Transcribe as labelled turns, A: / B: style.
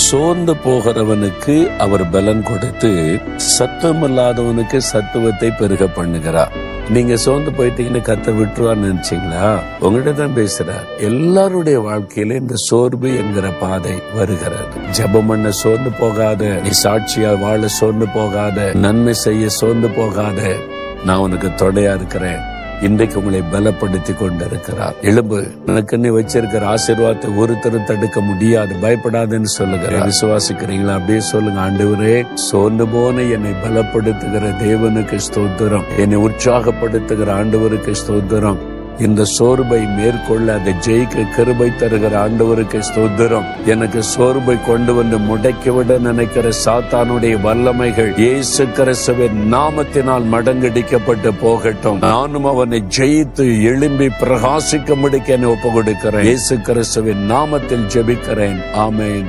A: சோர்ந்து போகிறவனுக்கு அவர் பலன் கொடுத்து சத்துவமில்லாதவனுக்கு சத்துவத்தை பெருக பண்ணுகிறார். நீங்க சோர்ந்து போயிட்டீங்கன்னு கர்த்தர் விட்டுருவான்னு நினைச்சீங்களா? உங்கள்கிட்ட தான் பேசுறார். எல்லாருடைய வாழ்க்கையில இந்த சோர்வு என்கிற பாதை வருகிறது. ஜெபம் பண்ண சோர்ந்து போகாத, நீ சாட்சியா வாழ சோர்ந்து போகாத, நன்மை செய்ய சோர்ந்து போகாத, நான் உனக்கு தொடையா இருக்கிறேன். இன்றைக்கு உங்களை பலப்படுத்தி கொண்டிருக்கிறார். எழும்பு, எனக்கு நீ வச்சிருக்கிற ஆசீர்வாதத்தை ஒருத்தரும் தடுக்க முடியாது, பயப்படாதுன்னு சொல்லுங்க. விசுவாசிக்கிறீங்களா? அப்படியே சொல்லுங்க. ஆண்டவரே, சோர்ந்து போன என்னை பலப்படுத்துகிற தேவனுக்கு ஸ்தோத்திரம், என்னை உற்சாகப்படுத்துகிற ஆண்டவருக்கு ஸ்தோத்திரம். இந்த சோர்வை மேற்கொள்ள அதை ஜெயிக்க கிருபை தருகிற ஆண்டவருக்கு ஸ்தோத்திரம். எனக்கு சோர்வை கொண்டு வந்து முடக்கிவிட நினைக்கிற சாத்தானுடைய வல்லமைகள் இயேசு கிறிஸ்துவின் நாமத்தினால் மடங்கடிக்கப்பட்டு போகட்டும். நானும் அவனை ஜெயித்து எழும்பி பிரகாசிக்க முடிக்க ஒப்பு கொடுக்கிறேன். இயேசு கிறிஸ்துவின் நாமத்தில் ஜெபிக்கிறேன். ஆமென்.